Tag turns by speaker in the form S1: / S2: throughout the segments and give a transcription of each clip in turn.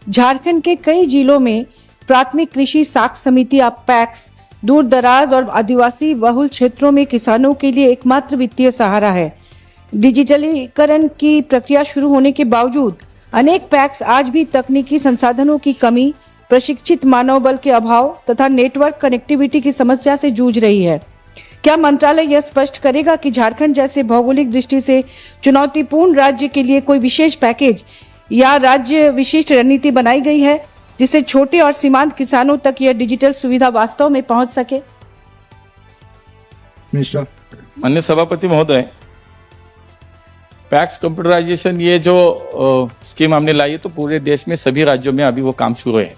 S1: झारखंड के कई जिलों में प्राथमिक कृषि साख समिति पैक्स दूर दराज और आदिवासी बहुल क्षेत्रों में किसानों के लिए एकमात्र वित्तीय सहारा है। डिजिटलीकरण की प्रक्रिया शुरू होने के बावजूद अनेक पैक्स आज भी तकनीकी संसाधनों की कमी, प्रशिक्षित मानव बल के अभाव तथा नेटवर्क कनेक्टिविटी की समस्या से जूझ रही है। क्या मंत्रालय यह स्पष्ट करेगा कि झारखंड जैसे भौगोलिक दृष्टि से चुनौतीपूर्ण राज्य के लिए कोई विशेष पैकेज या राज्य विशिष्ट रणनीति बनाई गई है जिससे छोटे और सीमांत किसानों तक यह डिजिटल सुविधा वास्तव में पहुंच सके?
S2: माननीय सभापति महोदय, पैक्स कंप्यूटराइजेशन ये जो स्कीम हमने लाई है तो पूरे देश में सभी राज्यों में अभी वो काम शुरू है।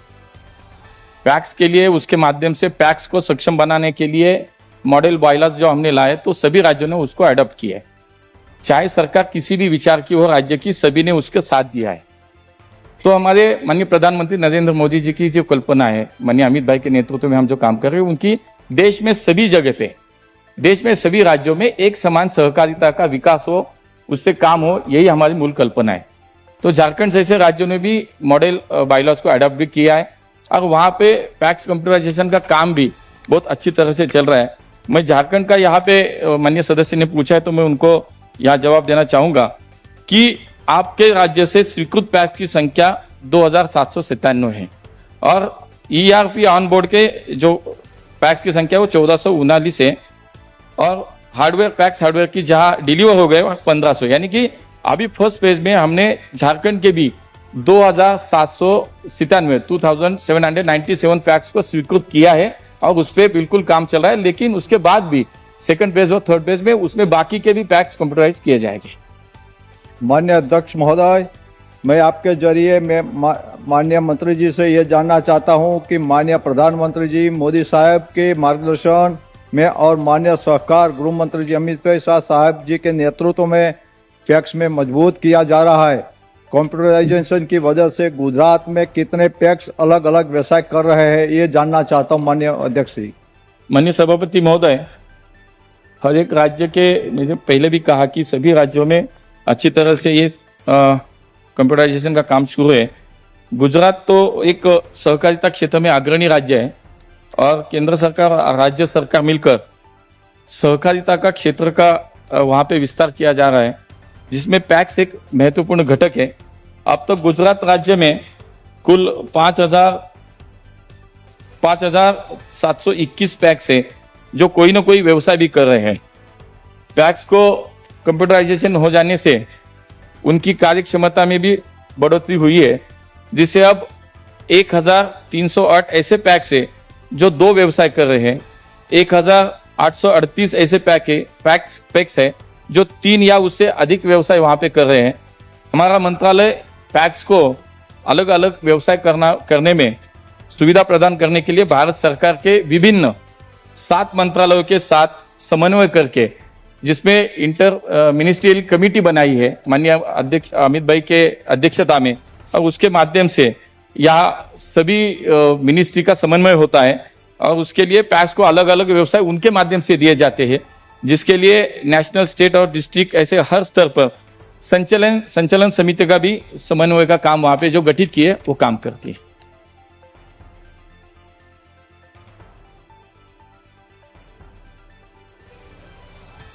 S2: पैक्स के लिए उसके माध्यम से पैक्स को सक्षम बनाने के लिए मॉडल बायलॉज जो हमने लाए तो सभी राज्यों ने उसको अडॉप्ट किया है। चाहे सरकार किसी भी विचार की हो राज्य की, सभी ने उसके साथ दिया है। तो हमारे माननीय प्रधानमंत्री नरेंद्र मोदी जी की जो कल्पना है, माननीय अमित भाई के नेतृत्व में हम जो काम कर रहे हैं, उनकी देश में सभी जगह पे, देश में सभी राज्यों में एक समान सहकारिता का विकास हो, उससे काम हो, यही हमारी मूल कल्पना है। तो झारखंड जैसे राज्यों ने भी मॉडल बायलॉज को अडॉप्ट भी किया है और वहां पे पैक्स कंप्यूटराइजेशन का काम भी बहुत अच्छी तरह से चल रहा है। मैं झारखंड का यहाँ पे माननीय सदस्य ने पूछा है तो मैं उनको यहाँ जवाब देना चाहूंगा कि आपके राज्य से स्वीकृत पैक्स की संख्या 2797 है और ERP ऑन बोर्ड के जो पैक्स की संख्या वो 1439 है और हार्डवेयर पैक्स हार्डवेयर की जहां डिलीवर हो गए 1500, यानी कि अभी फर्स्ट फेज में हमने झारखंड के भी 2797 पैक्स को स्वीकृत किया है और उस पर बिल्कुल काम चल रहा है। लेकिन उसके बाद भी सेकंड फेज और थर्ड फेज में उसमें बाकी के भी पैक्स कंप्यूटराइज किए जाएंगे।
S3: माननीय अध्यक्ष महोदय, मैं आपके जरिए माननीय मंत्री जी से ये जानना चाहता हूं कि माननीय प्रधानमंत्री जी मोदी साहब के मार्गदर्शन में और माननीय सहकार गृह मंत्री जी अमित शाह साहब जी के नेतृत्व में पैक्स में मजबूत किया जा रहा है। कंप्यूटराइजेशन की वजह से गुजरात में कितने पैक्स अलग अलग व्यवसाय कर रहे हैं, ये जानना चाहता हूँ माननीय अध्यक्ष जी।
S2: माननीय सभापति महोदय, हर एक राज्य के, मैंने पहले भी कहा कि सभी राज्यों में अच्छी तरह से ये कंप्यूटराइजेशन का काम शुरू है। गुजरात तो एक सहकारिता क्षेत्र में अग्रणी राज्य है और केंद्र सरकार और राज्य सरकार मिलकर सहकारिता का क्षेत्र का वहाँ पे विस्तार किया जा रहा है, जिसमें पैक्स एक महत्वपूर्ण घटक है। अब तक गुजरात राज्य में कुल 5721 पैक्स है जो कोई ना कोई व्यवसाय भी कर रहे हैं। पैक्स को कंप्यूटराइजेशन हो जाने से उनकी कार्य क्षमता में भी बढ़ोतरी हुई है, जिससे अब 1308 ऐसे पैक्स है जो 2 व्यवसाय कर रहे हैं, 1838 ऐसे पैक्स है जो 3 या उससे अधिक व्यवसाय वहां पे कर रहे हैं। हमारा मंत्रालय पैक्स को अलग अलग व्यवसाय करने में सुविधा प्रदान करने के लिए भारत सरकार के विभिन्न 7 मंत्रालयों के साथ समन्वय करके, जिसमें इंटर मिनिस्ट्रियल कमेटी बनाई है माननीय अध्यक्ष अमित भाई के अध्यक्षता में, और उसके माध्यम से यहाँ सभी मिनिस्ट्री का समन्वय होता है और उसके लिए पैक्स को अलग अलग व्यवसाय उनके माध्यम से दिए जाते हैं, जिसके लिए नेशनल, स्टेट और डिस्ट्रिक्ट ऐसे हर स्तर पर संचालन समिति का भी समन्वय का काम वहां पे जो गठित किए वो काम करती है।